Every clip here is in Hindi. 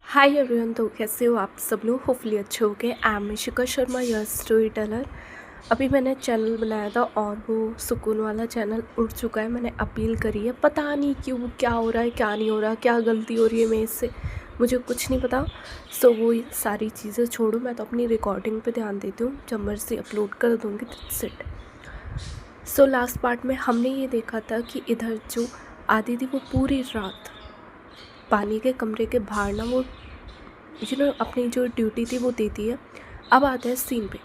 Hi everyone. तो कैसे हो आप सब लोग? होपफुली अच्छे हो गए। I am Ishika Sharma, your story teller. अभी मैंने चैनल बनाया था और वो सुकून वाला चैनल उड़ चुका है। मैंने अपील करी है, पता नहीं क्यों, क्या हो रहा है क्या नहीं हो रहा, क्या गलती हो रही है मेरे से, मुझे कुछ नहीं पता। सो वो सारी चीज़ें छोड़ो, मैं तो अपनी रिकॉर्डिंग पे ध्यान देती हूँ। जब मर्जी अपलोड कर दूँगी, that's it. So last part में हमने ये देखा था कि इधर जो आदि थी वो पूरी रात पानी के कमरे के बाहर ना वो अपनी जो ड्यूटी थी वो देती है। अब आता है सीन पे,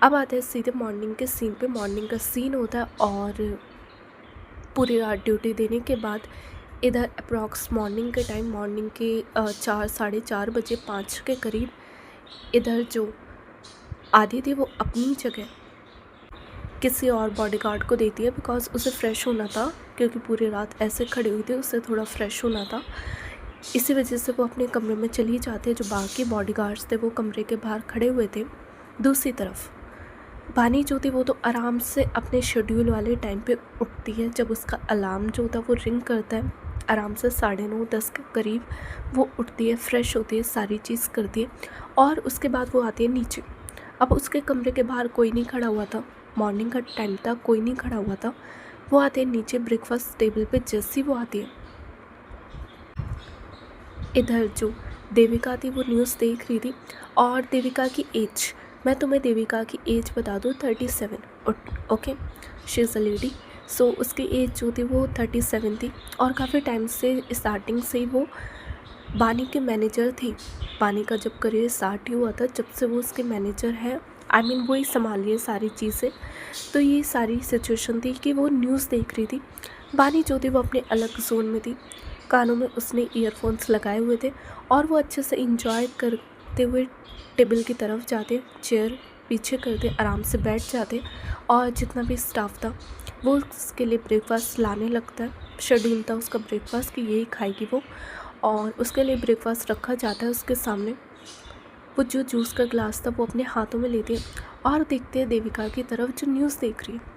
अब आता है सीधे मॉर्निंग के सीन पे। मॉर्निंग का सीन होता है और पूरी रात ड्यूटी देने के बाद इधर अप्रॉक्स मॉर्निंग के टाइम, मॉर्निंग के 4, 4:30 बजे, 5 के करीब, इधर जो आदि थी वो अपनी जगह किसी और बॉडीगार्ड को देती है, बिकॉज उसे फ्रेश होना था, क्योंकि पूरी रात ऐसे खड़ी हुई थी, उसे थोड़ा फ्रेश होना था। इसी वजह से वो अपने कमरे में चली जाती है। जो बाकी बॉडीगार्ड्स थे वो कमरे के बाहर खड़े हुए थे। दूसरी तरफ बानी जो थी वो तो आराम से अपने शेड्यूल वाले टाइम पे उठती है। जब उसका अलार्म जो था वो रिंग करता है, आराम से 9:30-10 के करीब वो उठती है, फ्रेश होती है, सारी चीज़ करती है और उसके बाद वो आती है नीचे। अब उसके कमरे के बाहर कोई नहीं खड़ा हुआ था, मॉर्निंग का टाइम था, कोई नहीं खड़ा हुआ था। वो आती है नीचे ब्रेकफास्ट टेबल पे। जैसी वो आती है, इधर जो देविका थी वो न्यूज़ देख रही थी और देविका की एज, मैं तुम्हें देविका की एज बता दूँ, 37। Okay, she is a lady. So उसकी एज जो थी वो 37 थी और काफ़ी टाइम से, स्टार्टिंग से ही वो बानी के मैनेजर थी। बानी का जब करियर स्टार्ट ही हुआ था, जब से वो उसके मैनेजर है, आई मीन वही संभाल रही है सारी चीज़ें। तो ये सारी सिचुएशन थी कि वो न्यूज़ देख रही थी। बानी जो थी वो अपने अलग जोन में थी, कानों में उसने ईयरफोन्स लगाए हुए थे और वो अच्छे से इंजॉय करते हुए टेबल की तरफ जाते, चेयर पीछे करते, आराम से बैठ जाते और जितना भी स्टाफ था वो उसके लिए ब्रेकफास्ट लाने लगता है। शेड्यूल था उसका ब्रेकफास्ट कि यही खाएगी वो, और उसके लिए ब्रेकफास्ट रखा जाता है उसके सामने। वो जो जूस का ग्लास था वो अपने हाथों में लेती है और देखते हैं देविका की तरफ जो न्यूज़ देख रही है।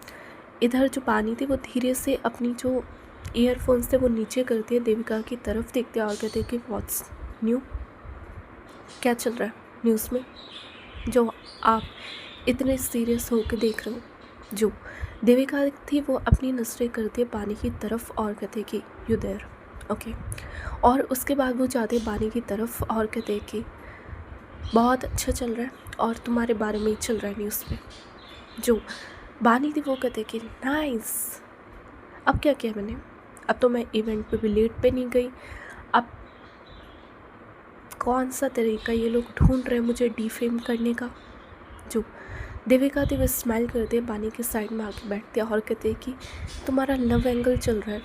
इधर जो पानी थी वो धीरे से अपनी जो ईयरफोन्स थे वो नीचे करती है, देविका की तरफ देखते हैं और कहते हैं कि व्हाट्स न्यू, क्या चल रहा है न्यूज़ में जो आप इतने सीरियस होकर देख रहे हो। जो देविका थी वो अपनी नज़रें करती है पानी की तरफ और कहते हैं कि यू देयर, ओके। और उसके बाद वो जाते हैं पानी की तरफ और कहते हैं कि बहुत अच्छा चल रहा है और तुम्हारे बारे में ही चल रहा है न्यूज़ में। जो बानी थी वो कहते कि नाइस, अब क्या किया मैंने, अब तो मैं इवेंट पे भी लेट पे नहीं गई। अब कौन सा तरीका ये लोग ढूंढ रहे हैं मुझे डिफेम करने का। जो देविका थी वो स्माइल करते हैं, बानी के साइड में आके बैठते हैं और कहते हैं कि तुम्हारा लव एंगल चल रहा है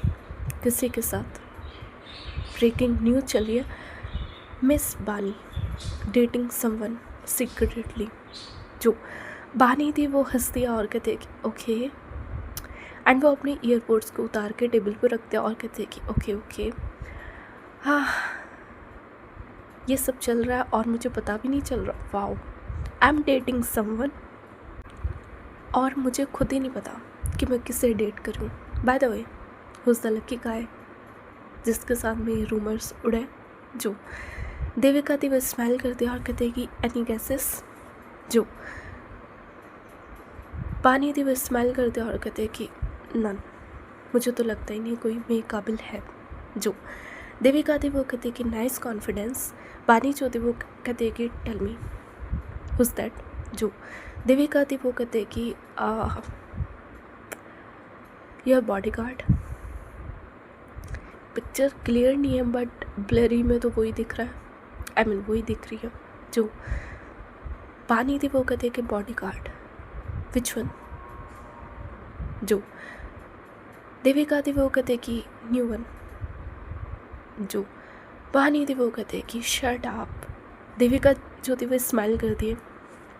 किसी के साथ। ब्रेकिंग न्यूज़ चली है, मिस बानी डेटिंग समवन सीक्रेटली। जो बानी थी वो हंसती है और कहते हैं कि ओके, एंड वो अपने ईयरपोड्स को उतार के टेबल पर रखते हैं और कहते हैं कि ओके ओके, हाँ ये सब चल रहा है और मुझे पता भी नहीं चल रहा। Wow, I am dating someone और मुझे खुद ही नहीं पता कि मैं किसे डेट करूँ। By the way, who's the lucky guy जिसके साथ में ये रूमर्स उड़े। जो देविका थी वो स्माइल करती है और कहते हैं कि एनी गैसेस। जो पानी थी वो स्माइल करते हैं और कहते हैं कि नन, मुझे तो लगता ही नहीं कोई मेरे काबिल है। जो देविका थी वो कहती है कि नाइस कॉन्फिडेंस। पानी जो थी वो कहते हैं कि टेल मी हुज दैट। जो देविका थी वो कहते हैं कि योर बॉडीगार्ड। पिक्चर क्लियर नहीं है बट ब्लरी में तो वही दिख रहा है, आई मीन वही दिख रही है। जो पानी थी वो कहते हैं कि बॉडीगार्ड विच वन। जो देविका थी वो कहते कि न्यू वन। जो पानी थी वो कहते कि शट अप। देविका जो थी वो स्माइल करती है,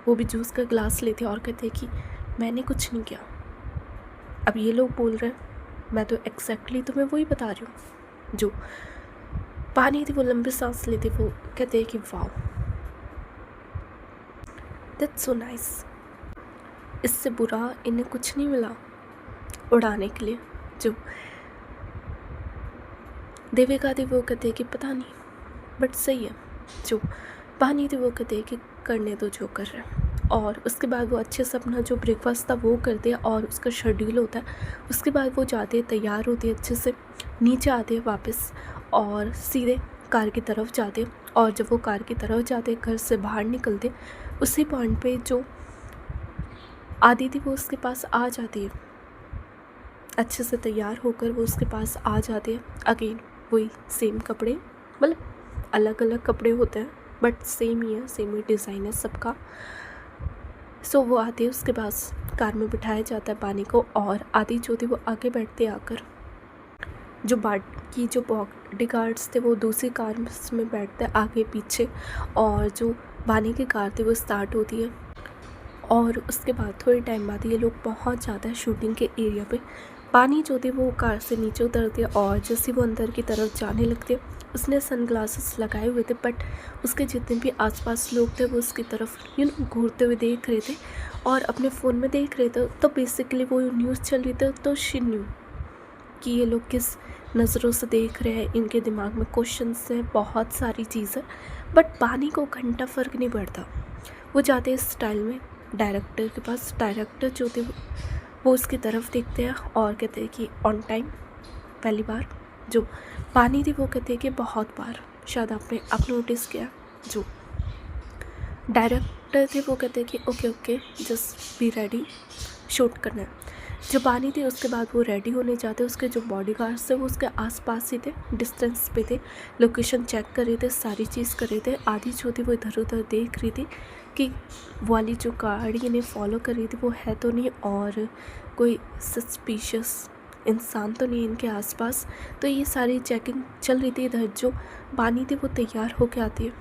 वो भी जूस का ग्लास लेती है और कहते कि मैंने कुछ नहीं किया। अब ये लोग बोल रहे हैं, मैं तो एग्जैक्टली तुम्हें वही बता रही हूँ। जो पानी थी वो लंबी सांस लेती, वो कहते हैं कि वाओ दैट्स सो नाइस। इससे बुरा इन्हें कुछ नहीं मिला उड़ाने के लिए। जो देविका थी वो कहते हैं कि पता नहीं बट सही है, जो बानी थी वो कहते हैं कि करने दो जो कर रहे हैं। और उसके बाद वो अच्छे से अपना जो ब्रेकफास्ट था वो करते हैं और उसका शेड्यूल होता है। उसके बाद वो जाते हैं, तैयार होते हैं, अच्छे से नीचे आते हैं वापस और सीधे कार की तरफ जाते हैं। और जब वो कार की तरफ जाते, घर से बाहर निकलते, उसी पॉइंट पे जो आदि थी वो उसके पास आ जाती है। अच्छे से तैयार होकर वो उसके पास आ जाते हैं। अगेन वही सेम कपड़े, मतलब अलग अलग कपड़े होते हैं बट सेम ही है, सेम ही डिज़ाइन है सबका। सो वो आते हैं, उसके पास कार में बिठाया जाता है बानी को और आदि जो थी वो आगे बैठते आकर। जो बाकी जो बॉडी गार्ड्स थे वो दूसरी कार में बैठते आगे पीछे। और जो बानी की कार थी वो स्टार्ट होती है। और उसके बाद थोड़े टाइम बाद ये लोग पहुंच जाता है शूटिंग के एरिया पे। बानी जो थी वो कार से नीचे उतरती है और जैसे वो अंदर की तरफ जाने लगते, उसने सनग्लासेस लगाए हुए थे बट उसके जितने भी आसपास लोग थे वो उसकी तरफ घूरते हुए देख रहे थे और अपने फ़ोन में देख रहे थे। तो बेसिकली वो न्यूज़ चल रही थी, तो शी न्यू कि ये लोग किस नज़रों से देख रहे हैं, इनके दिमाग में क्वेश्चंस हैं, बहुत सारी चीज़ें। बट बानी को घंटा फ़र्क नहीं पड़ता। वो जाते हैं स्टाइल में डायरेक्टर के पास। डायरेक्टर जो थे वो उसकी तरफ देखते हैं और कहते हैं कि ऑन टाइम। पहली बार जो बानी थी वो कहते हैं कि बहुत बार, शायद आपने अब नोटिस किया। जो डायरेक्टर थे वो कहते हैं कि okay okay just be ready, shoot करना है। जो बानी थी उसके बाद वो रेडी होने जाते, उसके जो बॉडी गार्ड्स थे वो उसके आसपास ही थे, डिस्टेंस पे थे, लोकेशन चेक कर रहे थे, सारी चीज़ कर रहे थे। आधी जो थी वो इधर उधर देख रही थी कि वाली जो गाड़ी इन्हें फॉलो कर रही थी वो है तो नहीं और कोई सस्पिशियस इंसान तो नहीं इनके आसपास। तो ये सारी चेकिंग चल रही थी। इधर जो बानी थी वो तैयार होके आती है,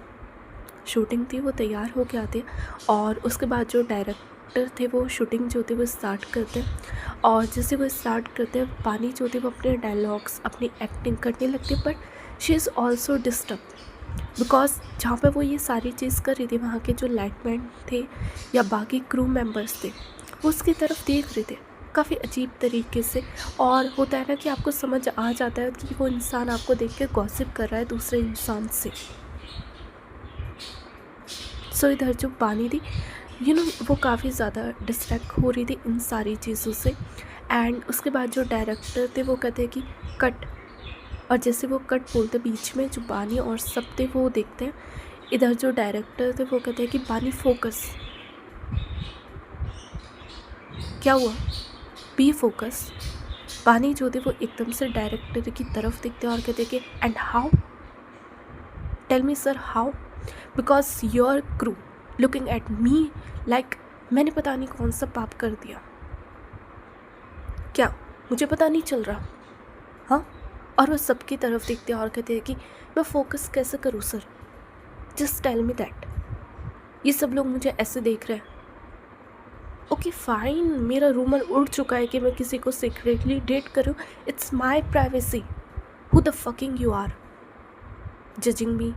शूटिंग थी वो तैयार होके आती है। और उसके बाद जो डायरेक्टर थे वो शूटिंग जो थी वो स्टार्ट करते हैं। और जैसे वो स्टार्ट करते हैं, बानी जो थी वो अपने डायलॉग्स, अपनी एक्टिंग करने लगती है। But she is also disturb because जहाँ पे वो ये सारी चीज़ कर रही थी वहाँ के जो लाइटमैन थे या बाकी क्रू मेंबर्स थे वो उसकी तरफ देख रहे थे काफ़ी अजीब तरीके से। और होता है ना कि आपको समझ आ जाता है कि वो इंसान आपको देख के गॉसिप कर रहा है दूसरे इंसान से। सो इधर जो बानी थी वो काफ़ी ज़्यादा डिस्ट्रैक्ट हो रही थी इन सारी चीज़ों से। एंड उसके बाद जो डायरेक्टर थे वो कहते हैं कि कट। और जैसे वो कट बोलते बीच में जो बानी और सब थे वो देखते हैं। इधर जो डायरेक्टर थे वो कहते हैं कि बानी फोकस। क्या हुआ, बी फोकस। बानी जो थे वो एकदम से डायरेक्टर की तरफ देखते हैं और कहते हैं कि and how, tell me sir how, because your crew looking at me like मैंने पता नहीं कौन सा पाप कर दिया, क्या मुझे पता नहीं चल रहा। हाँ, और वो सबकी तरफ देखते हैं और कहते हैं कि मैं फोकस कैसे करूँ sir, just tell me that, ये सब लोग मुझे ऐसे देख रहे हैं। ओके फाइन, मेरा रूमर उड़ चुका है कि मैं किसी को सीक्रेटली डेट करूँ, it's my privacy, who the fucking you are judging me.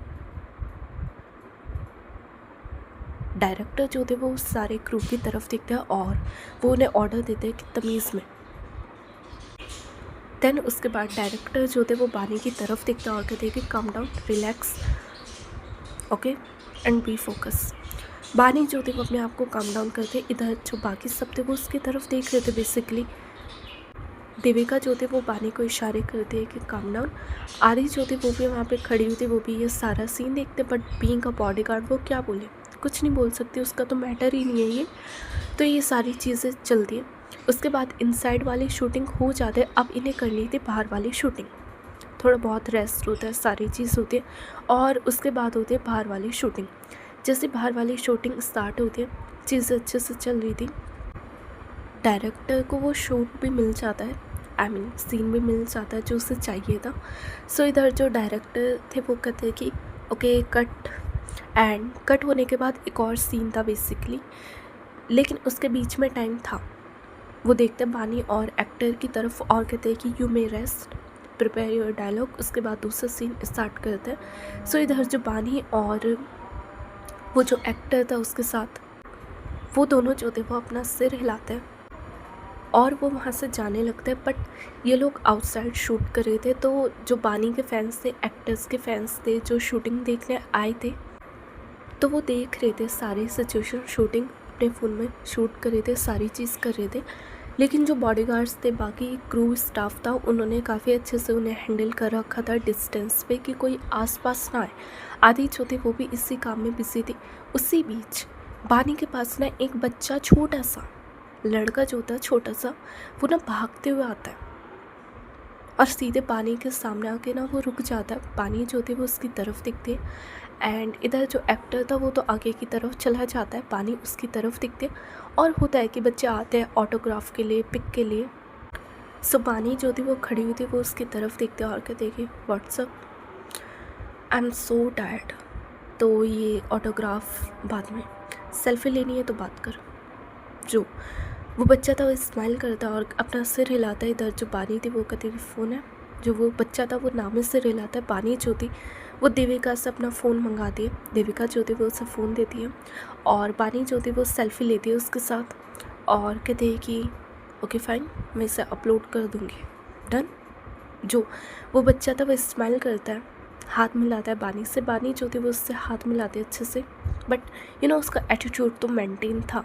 Director जो थे वो सारे क्रू की तरफ देखते हैं और वो उन्हें ऑर्डर देते हैं कि तमीज़ में। देन उसके बाद डायरेक्टर जो थे वो बानी की तरफ देखते हैं और कहते हैं कि come down, relax, okay and B focus. बानी जो थे वो अपने आप को कम डाउन करते। इधर जो बाकी सब थे वो उसकी तरफ देख रहे थे। बेसिकली देविका जो थे वो बानी को इशारे करते हैं कि कम डाउन। आदि जो थे वो भी वहाँ पे खड़ी हुई थी, वो भी ये सारा सीन देखते। बट बीइंग अ बॉडीगार्ड वो क्या बोले, कुछ नहीं बोल सकती, उसका तो मैटर ही नहीं है ये। तो ये सारी चीज़ें चलती हैं। उसके बाद इनसाइड वाली शूटिंग हो जाते हैं। अब इन्हें करनी थी बाहर वाली शूटिंग, थोड़ा बहुत रेस्ट होता है, सारी चीज़ होती है और उसके बाद होती है बाहर वाली शूटिंग। जैसे बाहर वाली शूटिंग स्टार्ट होती है, चीज़ें अच्छे से चल रही थी। डायरेक्टर को वो शूट भी मिल जाता है, आई मीन सीन भी मिल जाता है जो उसे चाहिए था। सो इधर जो डायरेक्टर थे वो कहते हैं कि ओके कट। एंड कट होने के बाद एक और सीन था बेसिकली, लेकिन उसके बीच में टाइम था। वो देखते हैं बानी और एक्टर की तरफ और कहते हैं कि you may rest, prepare your dialogue. उसके बाद दूसरा सीन स्टार्ट करते हैं। सो इधर जो बानी और वो जो एक्टर था उसके साथ, वो दोनों जो थे वो अपना सिर हिलाते हैं और वो वहाँ से जाने लगते हैं। बट ये लोग आउटसाइड शूट कर रहे थे, तो जो बानी के फैंस थे, एक्टर्स के फैंस थे जो शूटिंग देखने आए थे, तो वो देख रहे थे सारी सिचुएशन, शूटिंग अपने फ़ोन में शूट कर रहे थे, सारी चीज़ कर रहे थे। लेकिन जो बॉडीगार्ड्स थे, बाकी क्रू स्टाफ था, उन्होंने काफ़ी अच्छे से उन्हें हैंडल कर रखा था डिस्टेंस पे कि कोई आसपास ना आए। आधी जो थी वो भी इसी काम में बिजी थी। उसी बीच बानी के पास ना एक बच्चा, छोटा सा लड़का जो था, छोटा सा, वो ना भागते हुए आता है और सीधे पानी के सामने आके ना वो रुक जाता है। पानी जो थी वो उसकी तरफ दिखती है एंड इधर जो एक्टर था वो तो आगे की तरफ चला जाता है, पानी उसकी तरफ दिखती है। और होता है कि बच्चे आते हैं ऑटोग्राफ के लिए, पिक के लिए। सो पानी जो थी वो खड़ी हुई थी, वो उसकी तरफ देखते और कहते देखिए what's up, I am so tired. तो ये ऑटोग्राफ बाद में, सेल्फी लेनी है तो बात कर। जो वो बच्चा था वो स्माइल करता और अपना सिर हिलाता है। इधर जो पानी थी वो कहती थी फ़ोन है। जो वो बच्चा था वो नाम से सिर हिलाता है। पानी जो थी वो देविका से अपना फ़ोन मंगाती है। देविका जो थी वो उसे फ़ोन देती है और पानी जो थी वो सेल्फी लेती है उसके साथ और कहते हैं कि ओके फाइन, मैं इसे अपलोड कर दूँगी, डन। जो वो बच्चा था वो स्माइल करता है, हाथ मिलाता है बानी से। बानी जो थी वो उससे हाथ मिलाते अच्छे से, बट उसका एटीट्यूड तो मेंटेन था।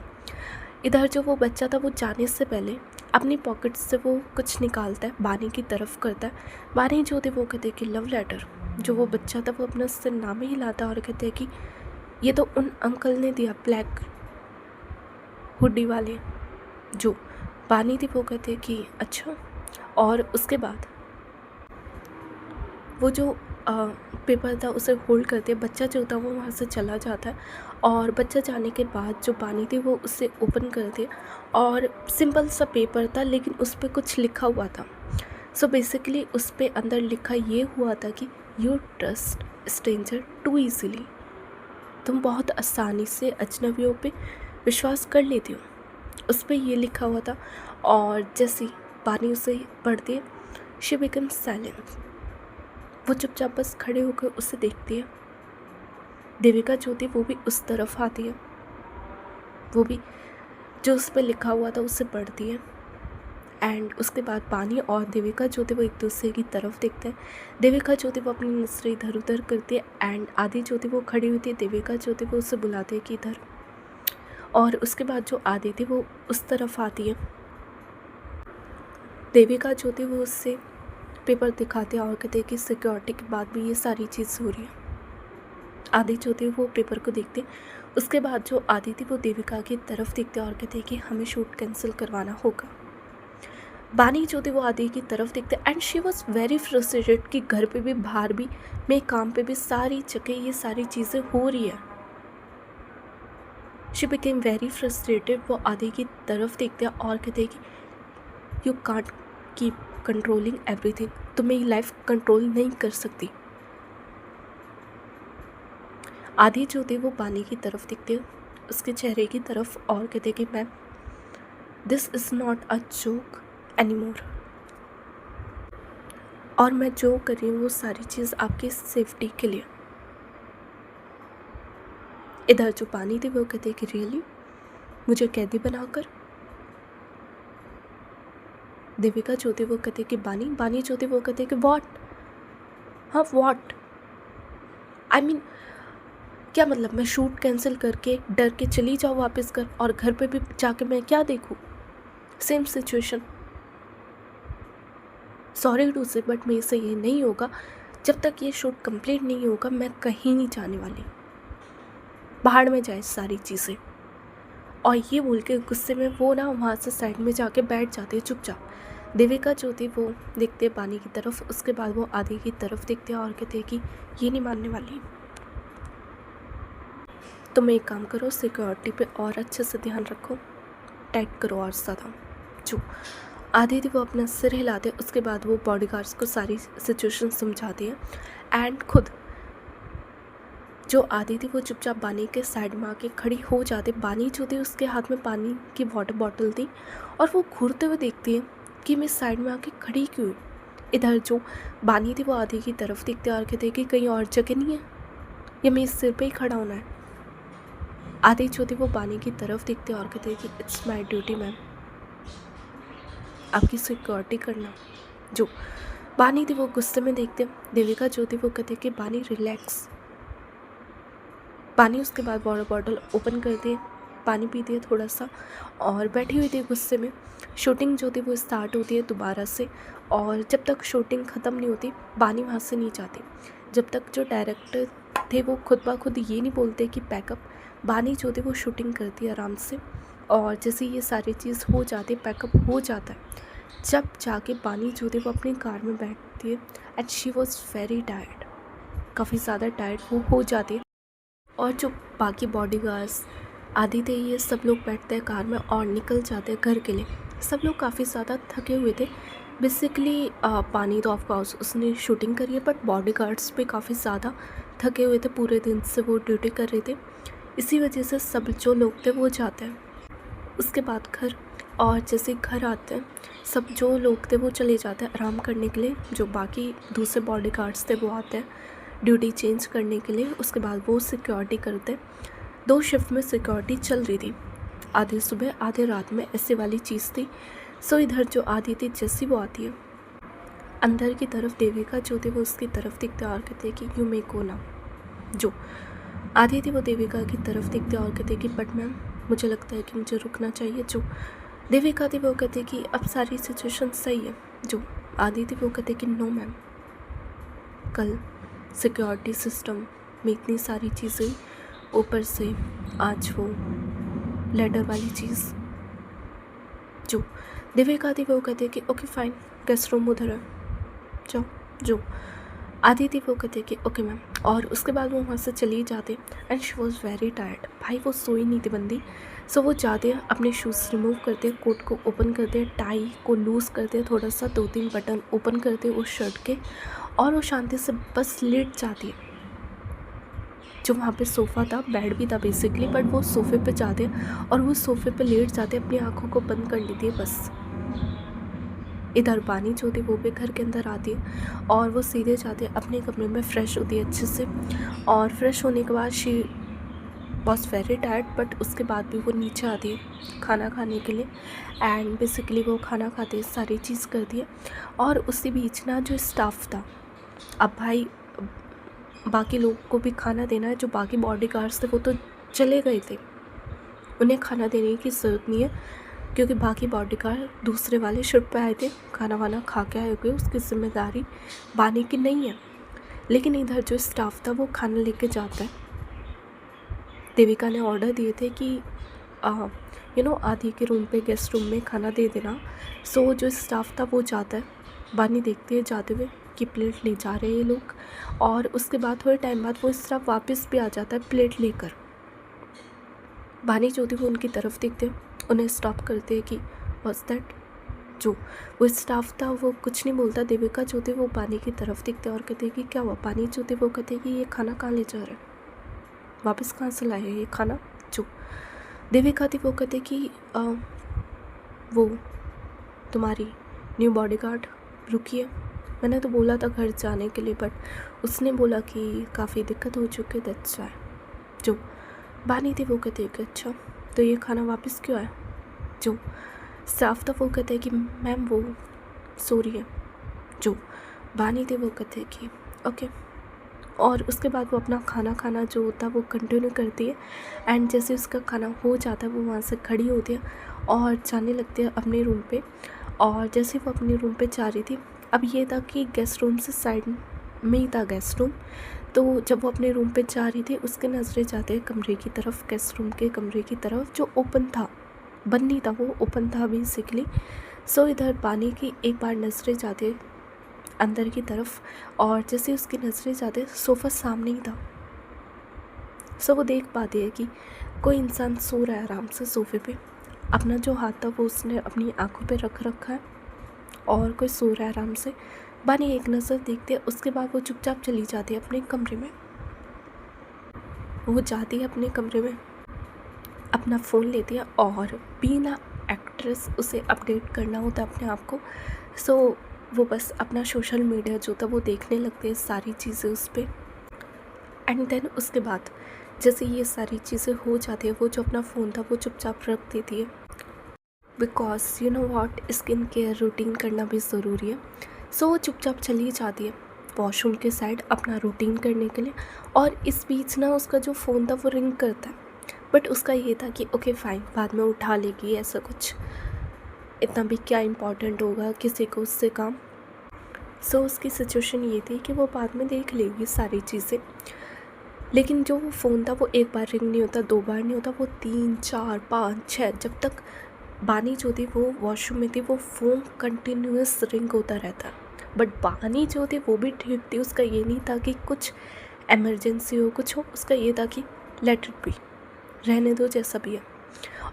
इधर जो वो बच्चा था वो जाने से पहले अपनी पॉकेट से वो कुछ निकालता है, बानी की तरफ करता है। बानी जो थे वो कहते हैं कि लव लेटर। जो वो बच्चा था वो अपना सिर नाम ही हिलाता और कहते हैं कि ये तो उन अंकल ने दिया, ब्लैक हुडी वाले। जो बानी थी वो कहते हैं कि अच्छा। और उसके बाद वो जो पेपर था उसे होल्ड करते, बच्चा जो था वो वहाँ से चला जाता है। और बच्चा जाने के बाद जो बानी थी वो उसे ओपन करती और सिंपल सा पेपर था लेकिन उस पर कुछ लिखा हुआ था। सो बेसिकली उस पर अंदर लिखा ये हुआ था कि you trust stranger too easily. तुम बहुत आसानी से अजनबियों पे विश्वास कर लेती हो, उस पर ये लिखा हुआ था। और जैसे बानी उसे पढ़ती है, शी बिकम साइलेंट। वो चुपचाप बस खड़े होकर उसे देखती है। देविका जो थी वो भी उस तरफ आती है, वो भी जो उस पर लिखा हुआ था उसे पढ़ती है। एंड उसके बाद पानी और देविका जो थी वो एक दूसरे की तरफ देखते हैं। देविका जो थी वो अपनी नजरें इधर उधर करती है एंड आदि जो थी वो खड़ी हुई थी। देविका जो थी वो उसे बुलाती है कि इधर। और उसके बाद जो आदि थी वो उस तरफ आती है। देविका जो थी वो उससे पेपर दिखाते हैं और कहते हैं कि सिक्योरिटी के बाद भी ये सारी चीज़ हो रही है। आदि जो थी वो पेपर को देखते। उसके बाद जो आदि थी वो देविका की तरफ देखते और कहते हैं कि हमें शूट कैंसिल करवाना होगा। बानी जो थी वो आदि की तरफ देखते and she was very frustrated कि घर पे भी, बाहर भी, मैं काम पे भी, सारी जगह ये सारी चीज़ें हो रही है। She became very frustrated. वो आदि की तरफ देखते हैं और कहते हैं कि you can't keep controlling everything. तुम मेरी लाइफ कंट्रोल नहीं कर सकती। आदि जो थे वो बानी की तरफ दिखते, उसके चेहरे की तरफ और कहते कि ma'am this is not a joke anymore. और मैं जो कर रही हूँ वो सारी चीज़ आपकी सेफ्टी के लिए। इधर जो पानी थी वो कहते कि रियली मुझे कैदी बनाकर। देविका जो थी वो कहते कि बानी जो थी वो कहते कि व्हाट, हाँ व्हाट, आई मीन क्या मतलब मैं शूट कैंसिल करके डर के चली जाऊँ वापस घर, और घर पे भी जाके मैं क्या देखूँ, सेम सिचुएशन। सॉरी टू से बट मेरे से ये नहीं होगा। जब तक ये शूट कंप्लीट नहीं होगा मैं कहीं नहीं जाने वाली। बाहर में जाए सारी चीज़ें। और ये बोल के गुस्से में वो ना वहाँ से साइड में जाके बैठ जाते हैं चुपचाप। देविका जो थी वो देखते पानी की तरफ, उसके बाद वो आदि की तरफ देखते और कहते कि ये नहीं मानने वाली। तुम एक काम करो, सिक्योरिटी पे और अच्छे से ध्यान रखो, टाइट करो और ज़्यादा। जो आदि थी वो अपना सिर हिलाते, उसके बाद वो बॉडीगार्ड्स को सारी सिचुएशन समझाती है एंड खुद जो आदि थी वो चुपचाप बानी के साइड में आके खड़ी हो जाती। बानी जो थी उसके हाथ में पानी की वाटर बॉटल थी और वो घूरते हुए देखती है कि मैं साइड में आके खड़ी क्यों हूँ। इधर जो बानी थी वो आदि की तरफ देखते और कहते कि कहीं और जगह नहीं है या मेरे सिर पे ही खड़ा होना है। आदि जो थी वो बानी की तरफ देखते और कहते कि इट्स माई ड्यूटी मैम, आपकी सिक्योरिटी करना। जो बानी थी वो गुस्से में देखते। देविका जो थी वो कहते कि बानी रिलैक्स। बानी उसके बाद वाटर बॉटल ओपन करती है, पानी पीती है थोड़ा सा और बैठी हुई थी गुस्से में। शूटिंग जो थी वो स्टार्ट होती है दोबारा से, और जब तक शूटिंग ख़त्म नहीं होती बानी वहाँ से नहीं जाती जब तक जो डायरेक्टर थे वो खुद ब खुद ये नहीं बोलते कि पैकअप। बानी जो थी वो शूटिंग करती है आराम से, और जैसे ये सारी चीज़ हो जाती है, पैकअप हो जाता है, जब जाके बानी जो थी वो अपनी कार में बैठती है and she was very tired, काफ़ी ज़्यादा टायर्ड वो हो जाती है। और जो बाकी बॉडीगार्ड्स आदि थे ये सब लोग बैठते हैं कार में और निकल जाते हैं घर के लिए। सब लोग काफ़ी ज़्यादा थके हुए थे बेसिकली। पानी तो ऑफकोर्स उसने शूटिंग करी है, बट बॉडीगार्ड्स भी काफ़ी ज़्यादा थके हुए थे, पूरे दिन से वो ड्यूटी कर रहे थे। इसी वजह से सब जो लोग थे वो जाते हैं उसके बाद घर, और जैसे घर आते हैं सब जो लोग थे वो चले जाते हैं आराम करने के लिए। जो बाकी दूसरे बॉडीगार्ड्स थे वो आते हैं ड्यूटी चेंज करने के लिए, उसके बाद वो सिक्योरिटी करते। 2 शिफ्ट में सिक्योरिटी चल रही थी, आधे सुबह आधे रात में, ऐसे वाली चीज़ थी। सो इधर जो आधी थी जैसी वो आती है अंदर की तरफ, देविका जो थी वो उसकी तरफ दिखते और कहते कि यू मे गो ना। जो आधी थी वो देविका की तरफ दिखते और कहते कि बट मैम मुझे लगता है कि मुझे रुकना चाहिए। जो देविका थी वो कहते कि अब सारी सिचुएशन सही है। जो आधी थी वो कहते कि नो मैम, कल सिक्योरिटी सिस्टम में इतनी सारी चीज़ें, ऊपर से आज वो लेटर वाली चीज़। जो देविका थी वो कहते कि ओके फाइन, गेस्ट रूम उधर है, जाओ। जो आधी थी वो कहते कि ओके मैम, और उसके बाद वो वहाँ से चली जाते and she was very tired. भाई वो सोई नहीं थी बंदी। सो वो जाते अपने शूज़ रिमूव करते, कोट को ओपन करते, टाई को लूज़ करते थोड़ा सा, 2-3 बटन ओपन करते उस शर्ट के, और वो शांति से बस लेट जाती है। जो वहाँ पे सोफ़ा था, बेड भी था बेसिकली, बट वो सोफ़े पे जाते और वो सोफ़े पे लेट जाते, अपनी आँखों को बंद कर लेती है बस। इधर बानी जो थी वो भी घर के अंदर आती है और वो सीधे जाते अपने कमरे में, फ़्रेश होती है अच्छे से, और फ्रेश होने के बाद she was very tired, but उसके बाद भी वो नीचे आती है खाना खाने के लिए। एंड बेसिकली वो खाना खाते सारी चीज़ करती है, और उसी बीच ना जो स्टाफ था, अब भाई बाकी लोग को भी खाना देना है, जो बाकी बॉडीगार्ड्स थे वो तो चले गए थे, उन्हें खाना देने की ज़रूरत नहीं है, क्योंकि बाकी बॉडीगार्ड दूसरे वाले शिफ्ट पे आए थे, खाना वाना खा के आए हुए, उसकी जिम्मेदारी बानी की नहीं है। लेकिन इधर जो स्टाफ था वो खाना लेके जाता है। देविका ने ऑर्डर दिए थे कि आदि के रूम पे, गेस्ट रूम में खाना दे देना। सो जो स्टाफ था वो जाता है, बानी देखती है जाते हुए कि प्लेट ले जा रहे हैं ये लोग, और उसके बाद थोड़े टाइम बाद वो स्टाफ वापस भी आ जाता है प्लेट लेकर। बानी जो थी वो उनकी तरफ देखते हैं, उन्हें स्टॉप करते हैं कि व्हाट्स दैट। जो वो स्टाफ था वो कुछ नहीं बोलता। देविका जो थी वो बानी की तरफ देखते और कहते हैं कि क्या हुआ। बानी जो थी वो कहते हैं कि ये खाना कहाँ ले जा रहे हैं, वापस कहाँ से लाए ये खाना। जो देविका थी वो कहते कि वो तुम्हारी न्यू बॉडीगार्ड रुकी है, मैंने तो बोला था घर जाने के लिए, बट उसने बोला कि काफ़ी दिक्कत हो चुकी है, दैट्स व्हाई। जो बानी थी वो कहते हैं कि अच्छा तो ये खाना वापस क्यों आया। जो स्टाफ था वो कहते हैं कि मैम वो सॉरी है। जो बानी थी वो कहते हैं कि ओके, और उसके बाद वो अपना खाना खाना जो होता है वो कंटिन्यू करती है। एंड जैसे उसका खाना हो जाता है वो वहाँ से खड़ी होती है और जाने लगती है अपने रूम पे। और जैसे वो अपने रूम पे जा रही थी, अब ये था कि गेस्ट रूम से साइड में ही था गेस्ट रूम, तो जब वो अपने रूम पे जा रही थी उसके नज़रें जाते हैं कमरे की तरफ, गेस्ट रूम के कमरे की तरफ, जो ओपन था, बंद नहीं था, वो ओपन था बेसिकली। सो इधर बानी की एक बार नज़रें जाते हैं अंदर की तरफ, और जैसे उसकी नज़रें जाते सोफ़ा सामने ही था। सो वो देख पाती है कि कोई इंसान सो रहा है आराम से सोफ़े पे, अपना जो हाथ था वो उसने अपनी आंखों पे रख रखा है और कोई सो रहा है आराम से। बानी एक नज़र देखती है, उसके बाद वो चुपचाप चली जाती है अपने कमरे में। वो जाती है अपने कमरे में, अपना फ़ोन लेती है और बिना एक्ट्रेस उसे अपडेट करना होता है अपने आप को। सो वो बस अपना सोशल मीडिया जो था वो देखने लगते हैं, सारी चीज़ें उस पर। एंड देन उसके बाद जैसे ये सारी चीज़ें हो जाती है, वो जो अपना फ़ोन था वो चुपचाप रख देती है, because you know what, skin care routine करना भी ज़रूरी है। सो वो चुपचाप चली जाती है वॉशरूम के साइड अपना रूटीन करने के लिए। और इस बीच ना उसका जो फ़ोन था वो रिंग करता है, बट उसका ये था कि ओके फ़ाइन, बाद में उठा लेगी, ऐसा कुछ, इतना भी क्या इम्पोर्टेंट होगा किसी को उससे काम। सो उसकी सिचुएशन ये थी कि वो बाद में देख लेगी सारी चीज़ें। लेकिन जो वो फ़ोन था वो एक बार रिंग नहीं होता, 2 बार नहीं होता, वो 3 4 5 6, जब तक बानी जो थी वो वॉशरूम में थी वो फ़ोन कंटिन्यूअस रिंग होता रहता। बट बानी जो थी वो भी ठीक थी, उसका ये नहीं था कि कुछ इमरजेंसी हो, कुछ हो, उसका ये था कि लेट इट बी, रहने दो जैसा भी है।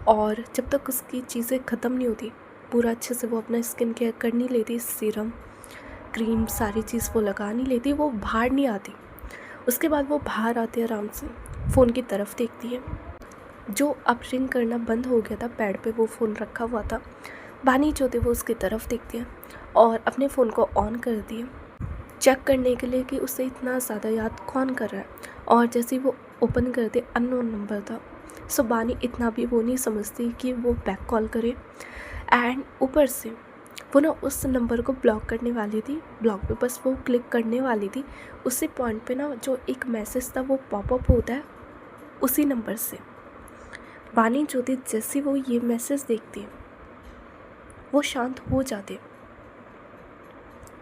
और जब तक उसकी चीज़ें ख़त्म नहीं होती, पूरा अच्छे से वो अपना स्किन केयर कर नहीं लेती, सीरम क्रीम सारी चीज़ वो लगा नहीं लेती, वो बाहर नहीं आती। उसके बाद वो बाहर आते आराम से फ़ोन की तरफ देखती है, जो अब रिंग करना बंद हो गया था, पैड पे वो फ़ोन रखा हुआ था। बानी जो थी वो उसकी तरफ देखती है और अपने फ़ोन को ऑन करती है, चेक करने के लिए कि उसे इतना ज़्यादा याद कौन कर रहा है। और जैसे ही वो ओपन करते, अननोन नंबर था। सो बानी इतना भी वो नहीं समझती कि वो बैक कॉल करे। एंड ऊपर से वो ना उस नंबर को ब्लॉक करने वाली थी, ब्लॉक पे बस वो क्लिक करने वाली थी। उसी पॉइंट पे ना जो एक मैसेज था वो पॉपअप होता है उसी नंबर से। बानी जो थी जैसे वो ये मैसेज देखती है वो शांत हो जाते,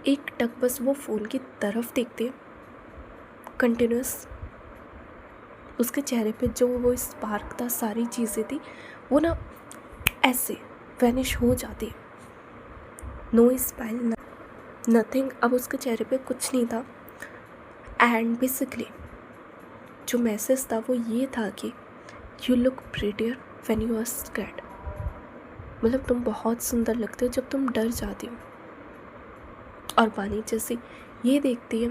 एक टक बस वो फ़ोन की तरफ देखते, कंटिन्यूस उसके चेहरे पे जो वो स्पार्क था, सारी चीज़ें थी वो ना ऐसे वैनिश हो जाती। नो स्माइल, नथिंग, अब उसके चेहरे पे कुछ नहीं था। एंड बेसिकली जो मैसेज था वो ये था कि you look prettier when you are scared, मतलब तुम बहुत सुंदर लगते हो जब तुम डर जाती हो। और बानी जैसे ये देखती है,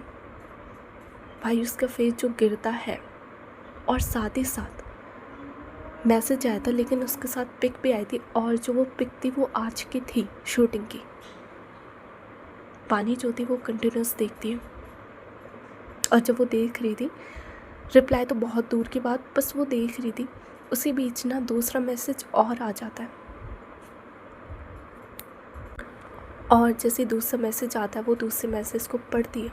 भाई उसका फेस जो गिरता है, और साथ ही साथ मैसेज आया था लेकिन उसके साथ पिक भी आई थी, और जो वो पिक थी वो आज की थी शूटिंग की। बानी जो थी वो कंटिन्यूस देखती है, और जब वो देख रही थी, रिप्लाई तो बहुत दूर की बात, बस वो देख रही थी, उसी बीच ना दूसरा मैसेज और आ जाता है। और जैसे दूसरा मैसेज आता है वो दूसरे मैसेज को पढ़ती है।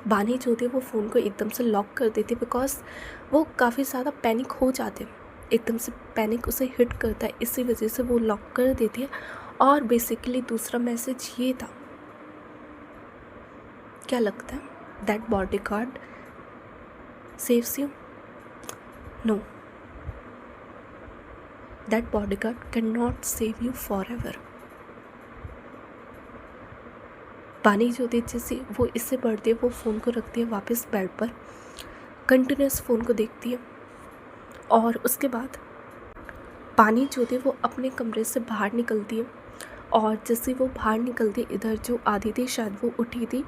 बानी जो थी वो फ़ोन को एकदम से लॉक कर देती, बिकॉज वो काफ़ी ज़्यादा पैनिक हो जाते हैं, एकदम से पैनिक उसे हिट करता है, इसी वजह से वो लॉक कर देती है। और बेसिकली दूसरा मैसेज ये था, क्या लगता है, that bodyguard saves you? No, that bodyguard can not save you for ever. Bani जो थी जैसे वो इससे पढ़ती है, वो फ़ोन को रखती है वापस बेड पर, कंटिन्यूस फ़ोन को देखती है। और उसके बाद बानी जो थी वो अपने कमरे से बाहर निकलती है, और जैसे वो बाहर निकलती, इधर जो आधी थी शायद वो उठी थी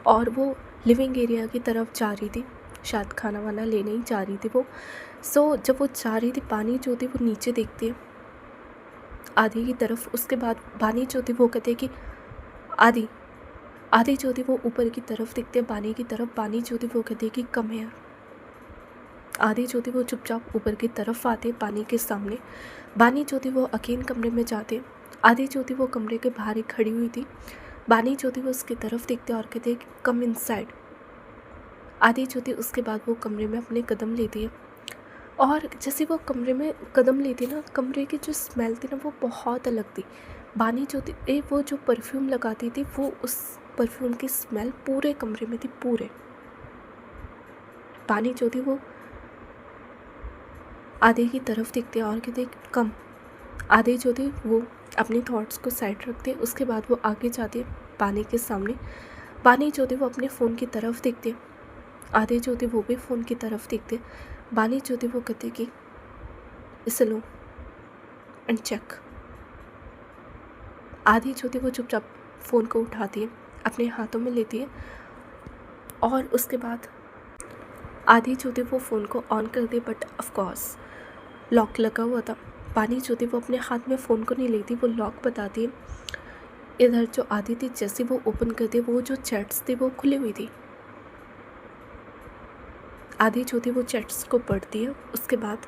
और वो लिविंग एरिया की तरफ जा रही थी, शायद खाना वाना लेने ही जा रही थी वो। सो जब वो जा रही थी, बानी जो थी वो नीचे देखती है आधी की तरफ। उसके बाद बानी जो थी वो कहते हैं कि आधी आधी जो थी वो ऊपर की तरफ देखते हैं बानी की तरफ। बानी जो थी वो कहती है कि कम हियर। आधी जो थी वो चुपचाप ऊपर की तरफ आते बानी के सामने। बानी जो थी वो अकेले कमरे में जाते, आधी जो थी वो कमरे के बाहर ही खड़ी हुई थी। बानी जो थी वो उसकी तरफ देखते और कहते कि कम इनसाइड। आधी जो थी उसके बाद वो कमरे में अपने कदम लेती है, और जैसे वो कमरे में कदम लेती ना, कमरे की जो स्मेल थी ना वो बहुत अलग थी। बानी जो थी वो जो परफ्यूम लगाती थी वो उस परफ्यूम की स्मेल पूरे कमरे में थी, पूरे। बानी जो थी वो आधे की तरफ देखते और कहते कम। आधे जो थी वो अपने थॉट्स को साइड रखते, उसके बाद वो आगे जाते बानी के सामने। बानी जो थी वो अपने फ़ोन की तरफ देखते, आधे जो थी वो भी फ़ोन की तरफ देखते। बानी जो थी वो कहते कि इसे लो एंड चेक। आधी जो थी वो चुपचाप फ़ोन को उठाती है, अपने हाथों में लेती है, और उसके बाद आधी जो थी वो फ़ोन को ऑन कर दी, बट ऑफकोर्स लॉक लगा हुआ था। बानी जो थी वो अपने हाथ में फ़ोन को नहीं लेती, वो लॉक बताती है। इधर जो आधी थी जैसे वो ओपन करती, वो जो चैट्स थी वो खुली हुई थी। आधी जो थी वो चैट्स को पढ़ती है, उसके बाद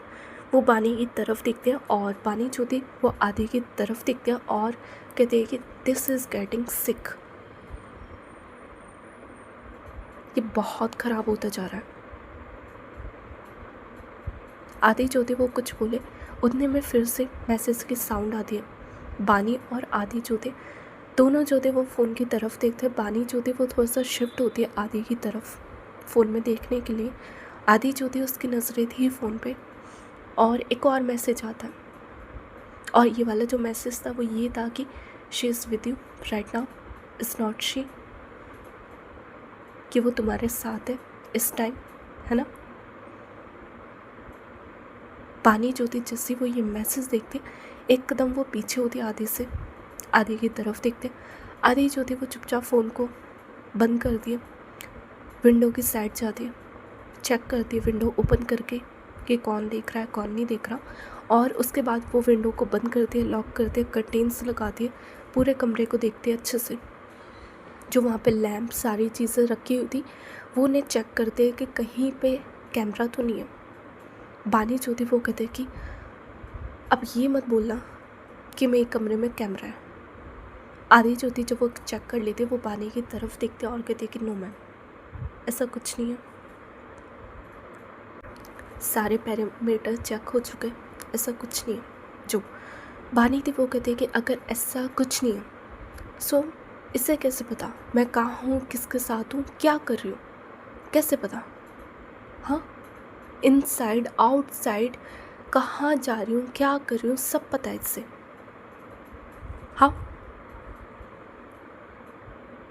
वो बानी की तरफ देखते हैं, और बानी जो थी वो आधी की तरफ देखते हैं और कहते हैं कि दिस इज़ गेटिंग सिक। ये बहुत ख़राब होता जा रहा है। आदि ज्योति वो कुछ बोले, उतने में फिर से मैसेज की साउंड आती है। बानी और आदि ज्योति दोनों जो थे वो फ़ोन की तरफ देखते हैं। बानी जो थी वो थोड़ा सा शिफ्ट होती है आदि की तरफ फ़ोन में देखने के लिए। आदि जो थी उसकी नज़रें थी फ़ोन पे, और एक और मैसेज आता है, और ये वाला जो मैसेज था वो ये था कि she is with you right now, is not she, कि वो तुम्हारे साथ है इस टाइम, है ना। बानी जो थी जैसे वो ये मैसेज देखते एक कदम वो पीछे होती आदि से, आदि की तरफ देखते। आदि जो थी वो चुपचाप फ़ोन को बंद कर दिए, विंडो की साइड जाती है, चेक करती है विंडो ओपन करके कि कौन देख रहा है कौन नहीं देख रहा, और उसके बाद वो विंडो को बंद करती है, लॉक करती है, कर्टेन्स लगाती है, पूरे कमरे को देखती है अच्छे से। जो वहाँ पे लैंप सारी चीज़ें रखी हुई थी वो उन्हें चेक करते हैं कि कहीं पे कैमरा तो नहीं है। बानी जो थी वो कहते कि अब ये मत बोलना कि मेरे कमरे में कैमरा है। आदि जो थी जब वो चेक कर लेते वो बानी की तरफ देखते और कहते कि नो मैम, ऐसा कुछ नहीं है, सारे पैरामीटर चेक हो चुके, ऐसा कुछ नहीं है। जो बानी थी वो कहते कि अगर ऐसा कुछ नहीं है सो इसे कैसे पता मैं कहाँ हूँ, किसके साथ हूँ, क्या कर रही हूँ, कैसे पता। हाँ, इनसाइड आउटसाइड कहाँ जा रही हूँ, क्या कर रही हूँ, सब पता है इससे। हाँ,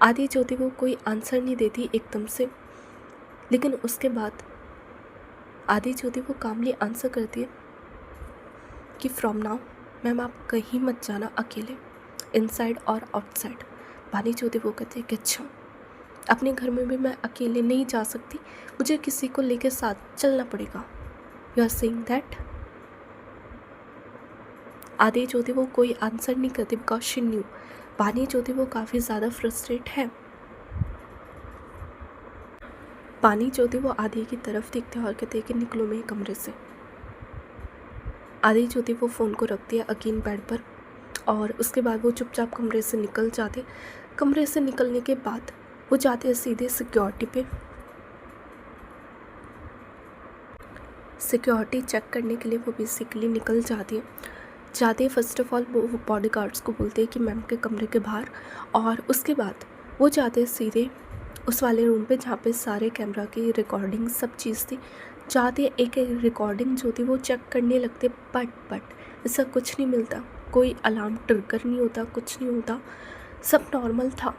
आदि जो थी वो कोई आंसर नहीं देती एकदम से, लेकिन उसके बाद आदि जो थी वो कामली आंसर करती है कि फ्रॉम नाउ मैम आप कहीं मत जाना अकेले, इनसाइड और आउटसाइड। बानी जो थी वो कहती है कि अच्छा, अपने घर में भी मैं अकेले नहीं जा सकती, मुझे किसी को लेकर साथ चलना पड़ेगा। You are saying that. Adi जो थी वो कोई आंसर नहीं करती बिकॉज शी न्यू बानी जो थी वो काफ़ी ज़्यादा फ्रस्ट्रेट है। बानी जो थी वो आदि की तरफ देखते और कहते कि निकलो मेरे कमरे से। आदि जो थी वो फ़ोन को रखती है अगेन बेड पर, और उसके बाद वो चुपचाप कमरे से निकल जाते। कमरे से निकलने के बाद वो जाते हैं सीधे सिक्योरिटी पे, सिक्योरिटी चेक करने के लिए वो बेसिकली निकल जाती है। जाते फर्स्ट ऑफ ऑल वो बॉडी गार्ड्स को बोलते हैं कि मैम के कमरे के बाहर, और उसके बाद वो जाते सीधे उस वाले रूम पे जहाँ पे सारे कैमरा की रिकॉर्डिंग सब चीज़ थी। जाते एक एक रिकॉर्डिंग जो थी वो चेक करने लगते, बट ऐसा कुछ नहीं मिलता, कोई अलार्म ट्रिगर नहीं होता, कुछ नहीं होता, सब नॉर्मल था।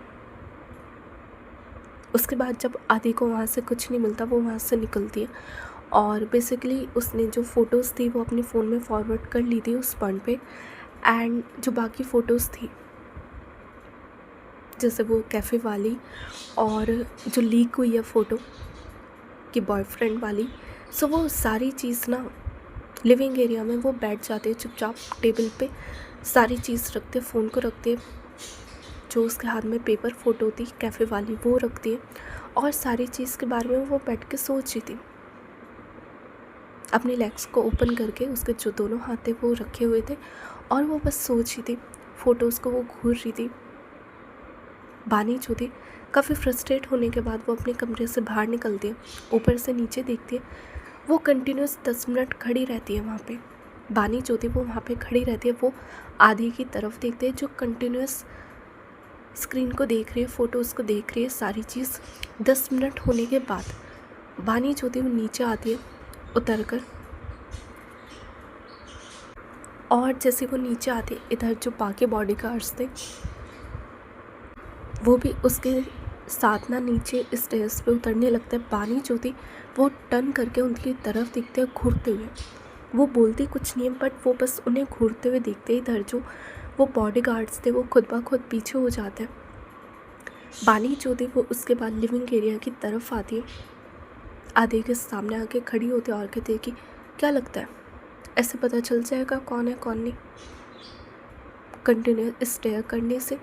उसके बाद जब आदि को वहाँ से कुछ नहीं मिलता वो वहाँ से निकलती है, और बेसिकली उसने जो फ़ोटोज़ थी वो अपने फ़ोन में फॉरवर्ड कर ली थी उस पॉइंट पे। एंड जो बाकी फ़ोटोज़ थी जैसे वो कैफ़े वाली, और जो लीक हुई है फ़ोटो कि बॉयफ्रेंड वाली, सो वो सारी चीज़ ना लिविंग एरिया में वो बैठ जाते हैं चुपचाप टेबल पे, सारी चीज़ रखते, फ़ोन को रखते, जो उसके हाथ में पेपर फ़ोटो थी कैफ़े वाली वो रखती है, और सारी चीज़ के बारे में वो बैठ के सोच रही थी, अपने लेग्स को ओपन करके उसके जो दोनों हाथ थे वो रखे हुए थे, और वो बस सोच रही थी, फ़ोटोज़ को वो घूर रही थी। बानी जो थी काफ़ी फ्रस्ट्रेट होने के बाद वो अपने कमरे से बाहर निकलती है, ऊपर से नीचे देखती है, वो कंटिन्यूस 10 मिनट खड़ी रहती है वहाँ पे। बानी जो थी वो वहाँ पे खड़ी रहती है, वो आदि की तरफ देखते हैं जो कंटिन्यूस स्क्रीन को देख रही है, फ़ोटोज़ को देख रही है, सारी चीज़। 10 मिनट होने के बाद बानी जो थी वो नीचे आती है उतर कर, और जैसे वो नीचे आते इधर जो बाकी बॉडी गार्ड्स थे वो भी उसके साथ ना नीचे स्टेयर्स पे उतरने लगता है। बानी जो थी वो टर्न करके उनकी तरफ देखते हैं घूरते हुए, वो बोलती कुछ नहीं है बट वो बस उन्हें घूरते हुए देखते। इधर जो वो बॉडी गार्ड्स थे वो खुद ब खुद पीछे हो जाते हैं। बानी जो थी वो उसके बाद लिविंग एरिया की तरफ आती है, आदि के सामने आके खड़ी होती है और कहती है कि क्या लगता है ऐसे पता चल जाएगा कौन है कौन नहीं, कंटिन्यू स्टेयर करने से।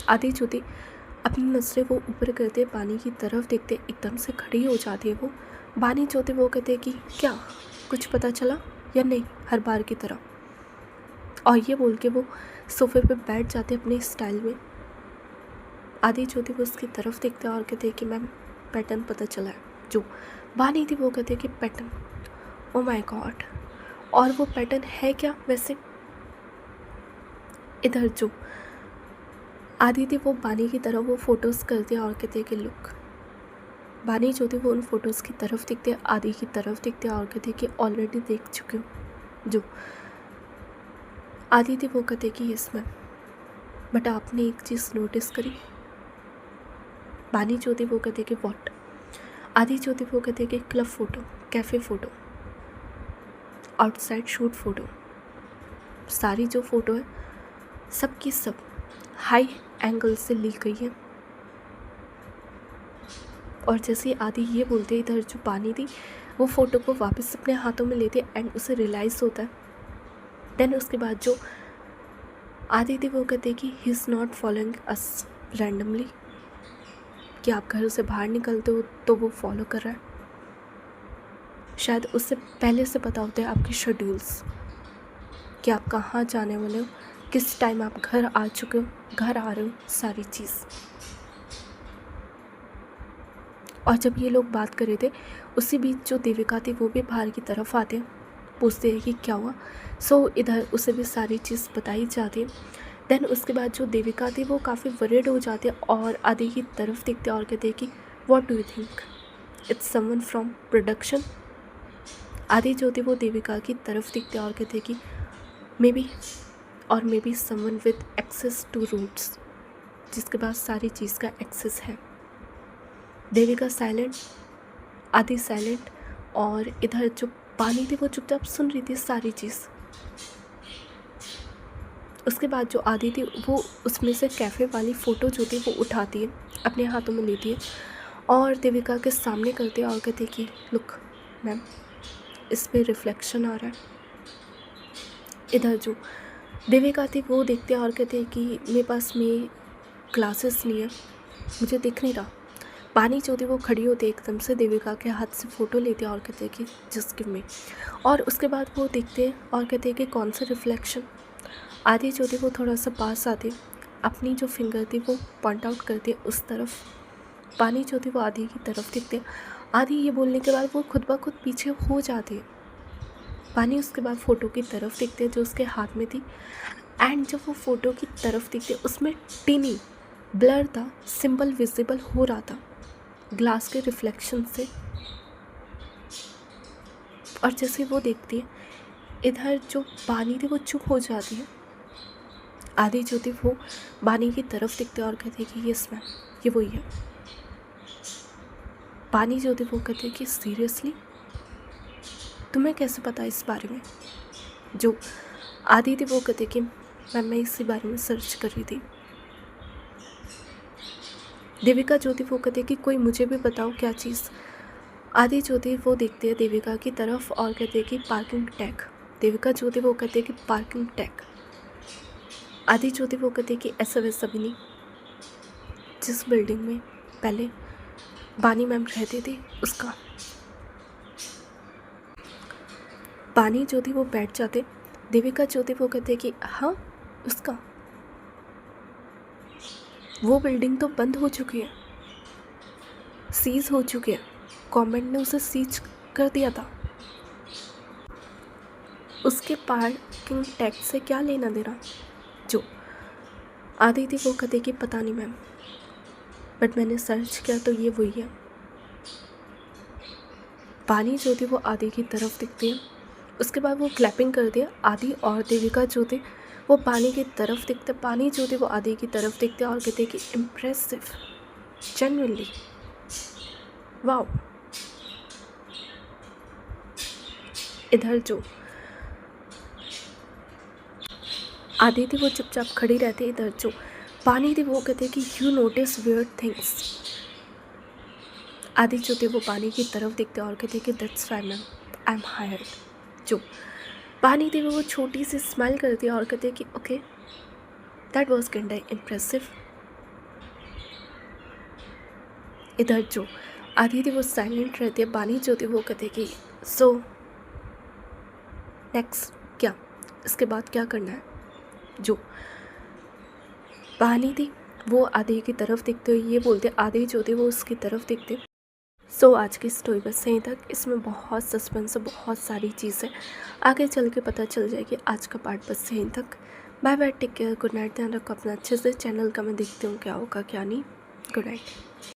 आदि जो थी अपनी नज़रें वो ऊपर करते बानी की तरफ देखते एकदम से खड़ी हो जाती है वो। बानी जो थी वो कहते हैं कि क्या कुछ पता चला या नहीं, हर बार की तरह, और ये बोल के वो सोफे पे बैठ जाते अपने स्टाइल में। आदि जो थी वो उसकी तरफ देखते और कहते हैं कि मैम पैटर्न पता चला है। जो बानी थी वो कहती है कि पैटर्न, ओ माय गॉड, और वो पैटर्न है क्या वैसे। इधर जो आदि थी वो बानी की तरफ वो फ़ोटोज़ करती है और कहती है कि लुक। बानी जो थी वो उन फ़ोटोज़ की तरफ दिखते हैं, आदि की तरफ दिखते हैं और कहती है कि ऑलरेडी देख चुकी हूँ। जो आदि थी वो कहती है कि यस मैम, बट आपने एक चीज़ नोटिस करी। बानी जो थी वो कहती है कि व्हाट। आदि जो थी वो कहती है कि club photo, cafe photo, outside shoot photo, सारी जो फ़ोटो है सब की सब हाई एंगल से ली गई है। और जैसे ही आदि ये बोलते इधर जो बानी थी वो फ़ोटो को वापस अपने हाथों में लेती है एंड उसे रियलाइज़ होता है। देन उसके बाद जो आदि थी वो कहते कि he is not following us randomly, कि आप घर से बाहर निकलते हो तो वो फॉलो कर रहा है। शायद उससे पहले से पता होते हैं आपकी शेड्यूल्स, कि आप कहाँ जाने वाले हो, किस टाइम आप घर आ चुके हो, घर आ रहे हो, सारी चीज़। और जब ये लोग बात कर रहे थे उसी बीच जो देविका थी वो भी बाहर की तरफ आते हैं, पूछते हैं कि क्या हुआ। सो इधर उसे भी सारी चीज़ बताई जाती है। देन उसके बाद जो देविका थी वो काफ़ी वरीड हो जाती है और आदि की तरफ देखते हैं और कहते हैं कि what do you think, it's someone from production. आदि जो थी वो देविका की तरफ देखते हैं और कहते हैं कि may be someone with access to roots, जिसके पास सारी चीज़ का एक्सेस है। देविका साइलेंट, आदि साइलेंट, और इधर जो बानी थी वो चुपचाप सुन रही थी सारी चीज़। उसके बाद जो आदि थी वो उसमें से कैफ़े वाली फ़ोटो जो थी वो उठाती है, अपने हाथों में लेती है और देविका के सामने करती है और कहती है कि लुक मैम, इस पर रिफ्लेक्शन आ रहा है। इधर जो देविका थी वो देखते हैं और कहते हैं कि मेरे पास में ग्लासेस नहीं है, मुझे दिख नहीं रहा। पानी जो थी वो खड़ी होती है एकदम से, देविका के हाथ से फ़ोटो लेते हैं और कहते हैं कि जस्ट गिव मी। और उसके बाद वो देखते हैं और कहते हैं कि कौन सा रिफ्लेक्शन। आदि जो थी वो थोड़ा सा पास आती है, अपनी जो फिंगर थी वो पॉइंट आउट करती है उस तरफ। पानी जो थी वो आदि की तरफ दिखते हैं। आदि ये बोलने के बाद वो खुद ब खुद पीछे हो जाती है। पानी उसके बाद फ़ोटो की तरफ दिखते हैं जो उसके हाथ में थी, एंड जब वो फ़ोटो की तरफ दिखते उसमें टिनी ब्लर था, सिंबल विजिबल हो रहा था ग्लास के रिफ्लेक्शन से। और जैसे वो देखती है इधर जो बानी थी वो चुप हो जाती है। आदि जो थी वो बानी की तरफ दिखते और कहते कि यस मैम, ये वही है। बानी जो थी वो कहते कि सीरियसली, तुम्हें कैसे पता इस बारे में। जो आदि थी वो कहते कि मैम मैं इसी बारे में सर्च कर रही थी। देविका जो थी वो कहते कि कोई मुझे भी बताओ क्या चीज़। आदि जो थी वो देखते हैं देविका की तरफ और कहते कि पार्किंग टैग। देविका जो थी वो कहते कि पार्किंग टैग। आदि जो थी वो कहते कि ऐसा वैसा भी नहीं, जिस बिल्डिंग में पहले बानी मैम रहती थी उसका। बानी जो थी वो बैठ जाते, देविका जो थी वो कहते कि हाँ उसका, वो बिल्डिंग तो बंद हो चुकी है, सीज हो चुकी है, गवर्नमेंट ने उसे सीज कर दिया था, उसके पार्किंग टैक्स से क्या लेना देना। जो आदि थी वो कहते कि पता नहीं मैम, बट मैंने सर्च किया तो ये वही है। बानी जो थी वो आदि की तरफ दिखती है, उसके बाद वो क्लैपिंग कर दिया। आदि और देविका जो थे वो पानी की तरफ दिखते, पानी जो थे वो आदि की तरफ दिखते और कहते कि इम्प्रेसिव, जेन्युइनली वाओ। इधर जो आदि थी वो चुपचाप खड़ी रहती, इधर जो पानी थी वो कहते कि यू नोटिस वियर्ड थिंग्स। आदि जो थे वो पानी की तरफ दिखते और कहते कि that's why ma'am I am hired. जो पानी थी वो छोटी सी स्माइल करती है और कहते कि okay that was kind of impressive. इधर जो आदि थी वो साइलेंट रहती है, बानी जो थी वो कहते कि सो नेक्स्ट क्या, इसके बाद क्या करना है। जो बानी थी वो आदि की तरफ दिखते हुए ये बोलते, आदि जो थी वो उसकी तरफ दिखते सो आज की स्टोरी बस यहीं तक। इसमें बहुत सस्पेंस है, बहुत सारी चीज़ें आगे चल के पता चल जाएगी। आज का पार्ट बस यहीं तक। Bye bye, take care, good night. ध्यान रखो अपना अच्छे से। चैनल का मैं देखती हूँ क्या होगा क्या नहीं। Good night.